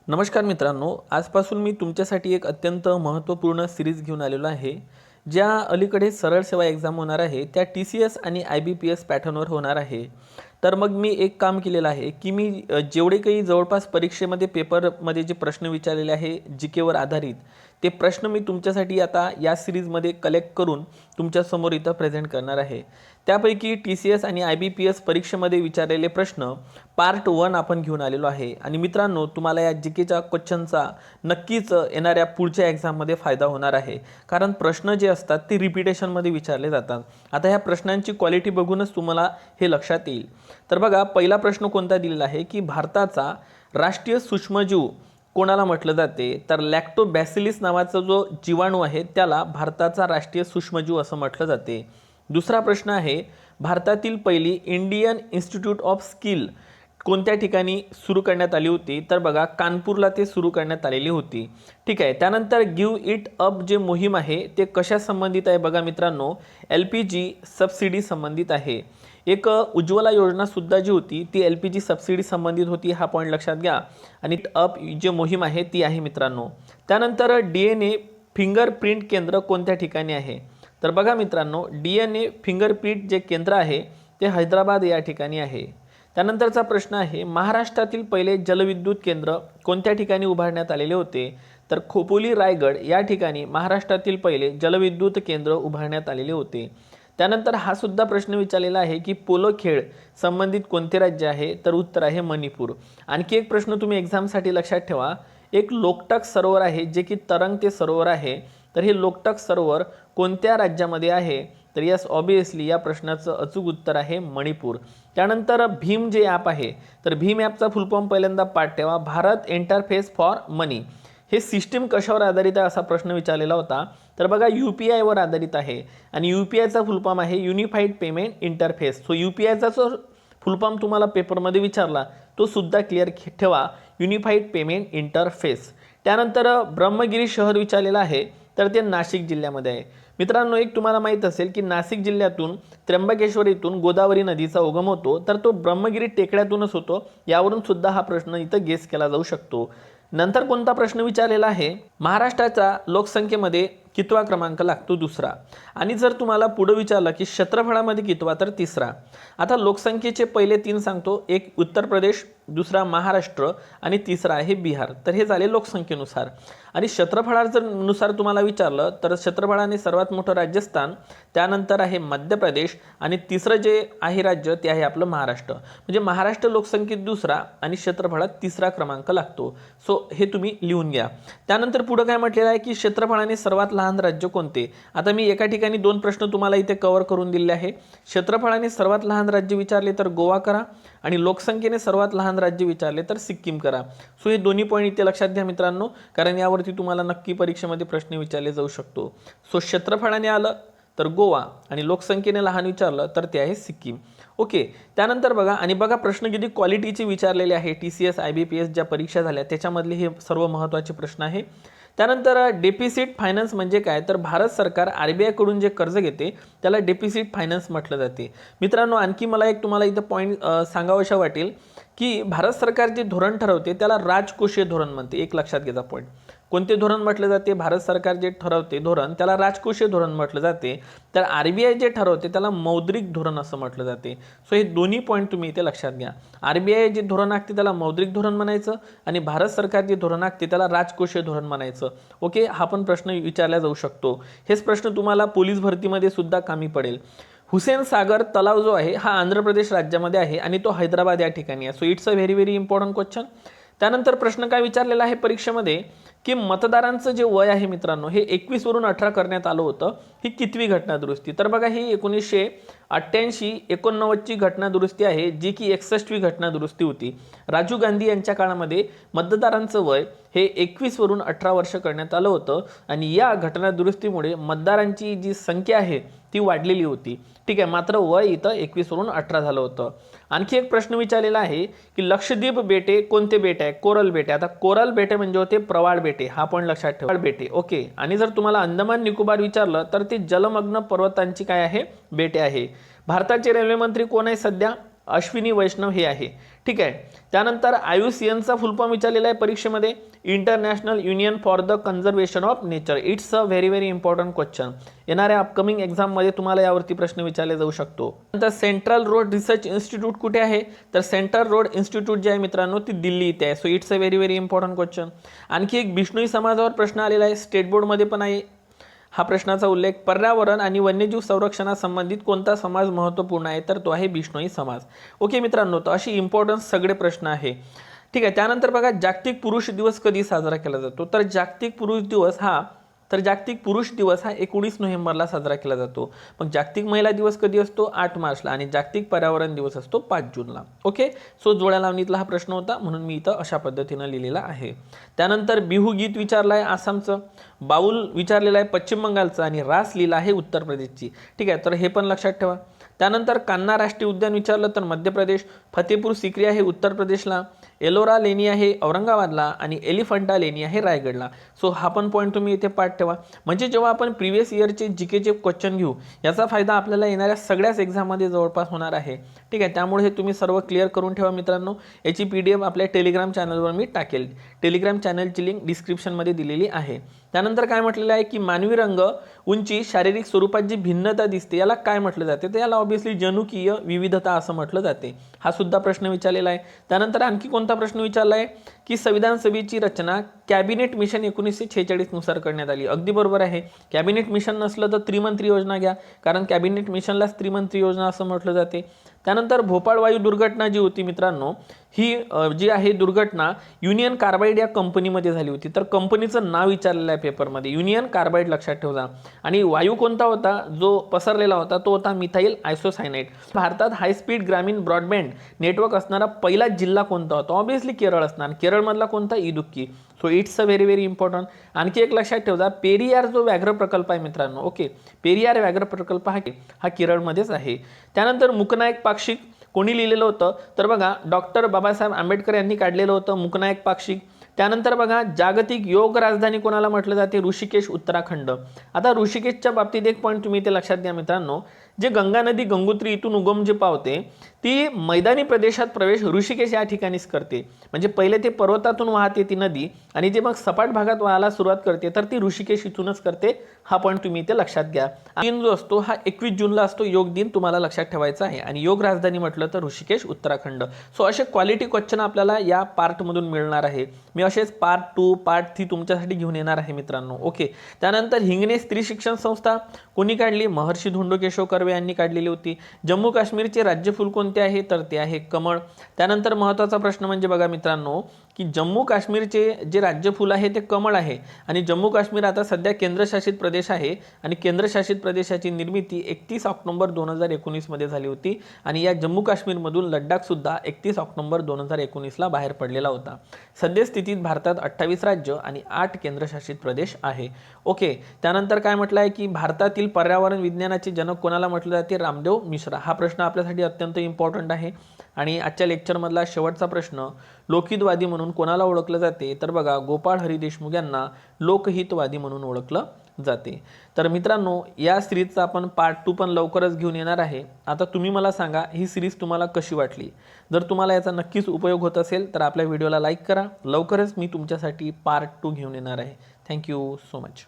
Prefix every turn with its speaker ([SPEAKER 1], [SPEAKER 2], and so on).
[SPEAKER 1] नमस्कार मित्रांनो, आजपासून मी तुमच्यासाठी एक अत्यंत महत्त्वपूर्ण सिरीज घेऊन आलेलो आहे. ज्या अलीकडे सरळ सेवा एक्झाम होणार आहे त्या TCS आणि IBPS पॅटर्नवर होणार आहे. तर मग मी एक काम केलेलं आहे की मी जेवढे काही जवळपास परीक्षेमध्ये पेपरमध्ये जे प्रश्न विचारलेले आहे GKवर आधारित ते प्रश्न मी तुमच्यासाठी आता या सिरीजमध्ये कलेक्ट करून तुमच्यासमोर इथं प्रेझेंट करणार आहे. त्यापैकी TCS आणि IBPS परीक्षेमध्ये विचारलेले प्रश्न पार्ट 1 आपण घेऊन आलेलो आहे. आणि मित्रांनो, तुम्हाला या जीकेच्या क्वेश्चनचा नक्कीच येणाऱ्या पुढच्या एक्झाममध्ये फायदा होणार आहे, कारण प्रश्न जे असतात ते रिपिटेशनमध्ये विचारले जातात. आता ह्या प्रश्नांची क्वालिटी बघूनच तुम्हाला हे लक्षात येईल. तर बघा, पहिला प्रश्न कोणता दिलेला आहे की भारताचा राष्ट्रीय सूक्ष्मजीव कोणाला म्हटलं जाते, तर लॅक्टोबॅसिलिस नावाचा जो जीवाणू आहे त्याला भारताचा राष्ट्रीय सूक्ष्मजीव असं म्हटलं जाते. दुसरा प्रश्न आहे, भारतातील पहिली इंडियन इन्स्टिट्यूट ऑफ स्किल कोणत्या ठिकाणी सुरू करण्यात आली होती, तर बघा कानपूरला ते सुरू करण्यात आलेली होती. ठीक आहे. त्यानंतर गिव्ह इट अप जे मोहीम आहे ते कशा संबंधित आहे, बघा मित्रांनो, LPG सबसिडी संबंधित आहे. एक उज्ज्वला योजना सुद्धा जी होती ती LPG सबसिडी संबंधित होती, हा पॉईंट लक्षात घ्या. आणि अप जे मोहीम आहे ती आहे मित्रांनो. त्यानंतर DNA फिंगरप्रिंट केंद्र कोणत्या ठिकाणी आहे, तर बघा मित्रांनो, DNA फिंगरप्रिंट जे केंद्र आहे ते हैदराबाद या ठिकाणी आहे. त्यानंतरचा प्रश्न आहे, महाराष्ट्रातील पहिले जलविद्युत केंद्र कोणत्या ठिकाणी उभारण्यात आलेले होते, तर खोपोली रायगड या ठिकाणी महाराष्ट्रातील पहिले जलविद्युत केंद्र उभारण्यात आलेले होते. त्यानंतर हा सुद्धा प्रश्न विचारलेला आहे की पोलो खेळ संबंधित कोणते राज्य आहे, तर उत्तर आहे मणिपूर. आणखी एक प्रश्न तुम्ही एक्झामसाठी लक्षात ठेवा, एक लोकटक सरोवर आहे जे की तरंगते सरोवर आहे, तर हे लोकटक सरोवर कोणत्या राज्यामध्ये आहे, तर यस ऑब्वियसली या प्रश्नाचं अचूक उत्तर आहे मणिपूर. त्यानंतर भीम जे ॲप आहे, तर भीम ॲपचा फुल फॉर्म पहिल्यांदा पाठ ठेवा, भारत इंटरफेस फॉर मनी. हे सिस्टीम कशावर आधारित आहे असा प्रश्न विचारलेला होता, तर बघा UPI वर आधारित आहे. आणि UPIचा फुल फॉर्म आहे युनिफाईड पेमेंट इंटरफेस. सो UPIचा जो फुल फॉर्म तुम्हाला पेपरमध्ये विचारला तो सुद्धा क्लिअर ठेवा, युनिफाईड पेमेंट इंटरफेस. त्यानंतर ब्रह्मगिरी शहर विचारलेलं आहे, तर ते नाशिक जिल्ह्यामध्ये आहे. मित्रांनो, एक तुम्हाला माहीत असेल की नाशिक जिल्ह्यातून त्र्यंबकेश्वर इथून गोदावरी नदीचा उगम होतो, तर तो ब्रह्मगिरी टेकड्यातूनच होतो. यावरून सुद्धा हा प्रश्न इथं गेस केला जाऊ शकतो. नंतर कोणता प्रश्न विचारलेला आहे, महाराष्ट्राचा लोकसंख्येमध्ये कितवा क्रमांक लागतो, दुसरा. आणि जर तुम्हाला पुढे विचारलं की क्षेत्रफळामध्ये कितवा, तर तिसरा. आता लोकसंख्येचे पहिले 3 सांगतो, एक उत्तर प्रदेश, दुसरा महाराष्ट्र आणि तिसरा आहे बिहार. तर हे झाले लोकसंख्येनुसार. आणि क्षेत्रफळानुसार तुम्हाला विचारलं तर क्षेत्रफळाने सर्वात मोठं राजस्थान, त्यानंतर आहे मध्य प्रदेश आणि तिसरं जे आहे राज्य ते आहे आपलं महाराष्ट्र. म्हणजे महाराष्ट्र लोकसंख्येत दुसरा आणि क्षेत्रफळात तिसरा क्रमांक लागतो. सो हे तुम्ही लिहून घ्या. त्यानंतर पुढे काय म्हटलेलं आहे की क्षेत्रफळाने सर्वात लहान राज्य कोणते. आता मी एका ठिकाणी 2 प्रश्न तुम्हाला इथे कव्हर करून दिले आहे. क्षेत्रफळाने सर्वात लहान राज्य विचारले तर गोवा करा, आणि लोकसंख्येने सर्वात लहान राज्य विचारले तर सिक्कीम करा. सो हे दोन्ही पॉईंट इथे लक्षात घ्या मित्रांनो, कारण यावरती तुम्हाला नक्की परीक्षेमध्ये प्रश्न विचारले जाऊ शकतो. सो क्षेत्रफळाने आलं तर गोवा आणि लोकसंख्येने लहान विचारलं तर ते आहे सिक्कीम. ओके. त्यानंतर बघा, आणि बघा प्रश्न किती क्वालिटीचे विचारलेले आहे. TCS IBPS ज्या परीक्षा झाल्या त्याच्यामधले हे सर्व महत्त्वाचे प्रश्न आहे. त्यानंतर डेफिसिट फायनान्स म्हणजे काय, तर भारत सरकार RBI कडून जे कर्ज घेते त्याला डेफिसिट फायनान्स म्हटलं जाते. मित्रांनो, आणखी मला एक तुम्हाला इथं पॉईंट सांगावंशा वाटेल की भारत सरकार जे धोरण ठरवते त्याला राजकोषीय धोरण म्हणते. एक लक्षात घ्यायचा पॉईंट. कोणते धोरण म्हटले जाते, भारत सरकार जे ठरवते धोरण त्याला राजकोषीय धोरण म्हटलं जाते, तर RBI जे ठरवते त्याला मौद्रिक धोरण असं म्हटलं जाते. सो हे दोन्ही पॉईंट तुम्ही इथे लक्षात घ्या. RBI जे धोरण आखते त्याला मौद्रिक धोरण म्हणायचं, आणि भारत सरकार जे धोरण आखते त्याला राजकोषीय धोरण म्हणायचं. ओके. हा पण प्रश्न विचारला जाऊ शकतो. हेच प्रश्न तुम्हाला पोलीस भरतीमध्ये सुद्धा कामी पडेल. हुसेन सागर तलाव जो आहे हा आंध्र प्रदेश राज्यामध्ये आहे आणि तो हैदराबाद या ठिकाणी आहे. So it's a very very important question. त्यानंतर प्रश्न काय विचारलेला आहे परीक्षेमध्ये की मतदारांचं जे वय आहे मित्रांनो हे 21 वरून 18 करण्यात आलं होतं, ही कितवी घटना दुरुस्ती, तर बघा ही 1988-89 ची घटना दुरुस्ती आहे, जी की 61वी घटना दुरुस्ती होती. राजीव गांधी यांच्या काळामध्ये मतदारांचं वय हे 21 वरून 18 वर्ष करण्यात आलं होतं, आणि या घटना दुरुस्तीमुळे मतदारांची जी संख्या आहे ती वाढलेली होती. ठीक आहे. मात्र वय इथं 21 वरून 18 झालं होतं. आणखी एक प्रश्न विचारलेला आहे की लक्षद्वीप बेटे कोणते बेटे आहे, कोरल बेटे. आता कोरल बेटे म्हणजे होते प्रवाळ बेटे, हा पण लक्षात ठेवा, बेटे. ओके. आणि जर तुम्हाला अंदमान निकोबार विचारलं तर ते जलमग्न पर्वतांची काय आहे, बेटे आहे. भारताचे रेल्वे मंत्री कोण आहे सध्या, अश्विनी वैष्णव हे आहे. ठीक आहे. त्यानंतर IUCNचा फुल फॉर्म विचारलेला आहे परीक्षेमध्ये, international union for the conservation of nature. It's a very very important question. येणाऱ्या अपकमिंग एक्झाममध्ये तुम्हाला यावरती प्रश्न विचारले जाऊ शकतो. नंतर सेंट्रल रोड रिसर्च इन्स्टिट्यूट कुठे आहे, तर सेंट्रल रोड इन्स्टिट्यूट जे आहे मित्रांनो ती दिल्ली इथे आहे. So it's a very very important question. आणखी एक बिष्णोई समाजावर प्रश्न आलेला आहे, स्टेट बोर्डमध्ये पण आहे हा प्रश्नाचा उल्लेख. पर्यावरण आणि वन्यजीव संरक्षणासंबंधित कोणता समाज महत्त्वपूर्ण आहे, तर तो आहे बिष्णोई समाज. ओके मित्रांनो, तर अशी इम्पॉर्टन्स सगळे प्रश्न आहे. ठीक आहे. त्यानंतर बघा, जागतिक पुरुष दिवस कधी साजरा केला जातो, तर जागतिक पुरुष दिवस हा 19 नोव्हेंबरला साजरा केला जातो. मग जागतिक महिला दिवस कधी असतो, 8 मार्चला. आणि जागतिक पर्यावरण दिवस असतो 5 जूनला. ओके. सो जोड्या लावणीतला हा प्रश्न होता, म्हणून मी इथं अशा पद्धतीनं लिहिलेला आहे. त्यानंतर बिहू गीत विचारलं आहे आसामचं, बाऊल विचारलेलं आहे पश्चिम बंगालचं, आणि रास लीला आहे उत्तर प्रदेशची. ठीक आहे, तर हे पण लक्षात ठेवा. त्यानंतर कान्हा राष्ट्रीय उद्यान विचारलं तर मध्य प्रदेश, फतेपूर सिक्री आहे उत्तर प्रदेशला, एलोरा लेणी आहे औरंगाबादला, आणि एलिफंटा लेणी आहे रायगडला. सो हा पण पॉईंट तुम्ही इथे पाठ ठेवा. म्हणजे जेव्हा आपण प्रिव्हियस इयरचे जीकेचे क्वेश्चन घेऊ, याचा फायदा आपल्याला येणाऱ्या सगळ्याच एक्झाममध्ये जवळपास होणार आहे. ठीक आहे. त्यामुळे हे तुम्ही सर्व क्लिअर करून ठेवा मित्रांनो. याची PDF आपल्या टेलिग्राम चॅनलवर मी टाकेल. टेलिग्राम चॅनलची लिंक डिस्क्रिप्शनमध्ये दिलेली आहे. त्यानंतर काय म्हटलेलं आहे की मानवी रंग, उंची, शारीरिक स्वरूपात जी भिन्नता दिसते याला काय म्हटलं जाते, तर याला ऑब्व्हियसली जनुकीय विविधता असं म्हटलं जाते. हा सुद्धा प्रश्न विचारलेला आहे. त्यानंतर आणखी कोणता प्रश्न विचारला आहे की संविधान सभेची रचना कॅबिनेट मिशन 1946 नुसार करण्यात आली. अगदी बरोबर आहे. कॅबिनेट मिशन नसलं तर त्रिमंत्री योजना घ्या, कारण कॅबिनेट मिशनलाच त्रिमंत्री योजना असं म्हटलं जाते. त्यानंतर भोपाळ वायू दुर्घटना जी होती मित्रांनो, ही जी आहे दुर्घटना युनियन कार्बाइड या कंपनीमध्ये झाली होती. तर कंपनीचं नाव विचारलेलं आहे पेपरमध्ये, युनियन कार्बाइड लक्षात ठेवा. आणि वायू कोणता होता जो पसरलेला होता, तो होता मिथाइल आयसोसायनाइड. भारतात हायस्पीड ग्रामीण ब्रॉडबँड नेटवर्क असणारा पहिला जिल्हा कोणता होता, ऑब्व्हियसली केरळ असणार. केरळमधला कोणता, Idukki. So it's a very very important. आणखी एक लक्षात ठेवा, पेरियार जो व्याघ्र प्रकल्प आहे मित्रांनो, ओके, पेरियार व्याघ्र प्रकल्प हा केरळमध्येच आहे. त्यानंतर मुकनायक पाक्षिक कोणी लिहिलेलं होतं, तर बघा डॉक्टर बाबासाहेब आंबेडकर यांनी काढलेलं होतं मुकनायक पाक्षिक. त्यानंतर बघा, जागतिक योग राजधानी कोणाला म्हटलं जाते, ऋषिकेश उत्तराखंड. आता ऋषिकेशच्या बाबतीत एक पॉईंट तुम्ही इथे लक्षात घ्या मित्रांनो, जे गंगा नदी गंगोत्री इथून उगम जे पावते ती मैदानी प्रदेशात प्रवेश ऋषिकेश या ठिकाणीच करते. म्हणजे पहिले ते पर्वतातून वाहते ती नदी, आणि जे मग सपाट भागात वाहायला सुरुवात करते तर ती ऋषिकेश इथूनच करते. हा पॉईंट तुम्ही इथे लक्षात घ्या. दिन जो असतो हा 21 जूनला असतो, योग दिन तुम्हाला लक्षात ठेवायचा आहे. आणि योग राजधानी म्हटलं तर ऋषिकेश उत्तराखंड. सो असे क्वालिटी क्वेश्चन आपल्याला या पार्टमधून मिळणार आहे. मी असेच पार्ट 2 पार्ट 3 तुमच्यासाठी घेऊन येणार आहे मित्रांनो. ओके. त्यानंतर हिंगणे स्त्री शिक्षण संस्था कोणी काढली, महर्षी धोंडो केशव कर्वे यांनी काढलेली होती. जम्मू काश्मीरचे राज्यफूल कोणते आहे, तर ते आहे कमळ. त्यानंतर महत्त्वाचा प्रश्न म्हणजे बघा मित्रांनो की जम्मू काश्मीरचे जे राज्यफूल आहे ते कमळ आहे. आणि जम्मू काश्मीर आता सध्या केंद्रशासित प्रदेश आहे, आणि केंद्रशासित प्रदेशाची निर्मिती 31 ऑक्टोबर 2019 मध्ये झाली होती. आणि या जम्मू काश्मीरमधून लडाख सुद्धा 31 ऑक्टोबर 2019ला बाहेर पडलेला होता. सद्यस्थितीत भारतात 28 राज्य आणि 8 केंद्रशासित प्रदेश आहे. ओके. त्यानंतर काय म्हटलं आहे की भारतातील पर्यावरण विज्ञानाचे जनक कोणाला म्हटलं जाते, रामदेव मिश्रा. हा प्रश्न आपल्यासाठी अत्यंत इम्पॉर्टंट आहे. आणि आजच्या लेक्चरमधला शेवटचा प्रश्न, लोकहितवादी म्हणून कोणाला ओळखलं जाते, तर बघा गोपाळ हरी देशमुख यांना लोकहितवादी म्हणून ओळखलं जाते. तर मित्रांनो, या सिरीजचा आपण पार्ट 2 पण लवकरच घेऊन येणार आहे. आता तुम्ही मला सांगा ही सिरीज तुम्हाला कशी वाटली. जर तुम्हाला याचा नक्कीच उपयोग होत असेल तर आपल्या व्हिडिओला लाईक करा. लवकरच मी तुमच्यासाठी पार्ट 2 घेऊन येणार आहे. Thank you so much.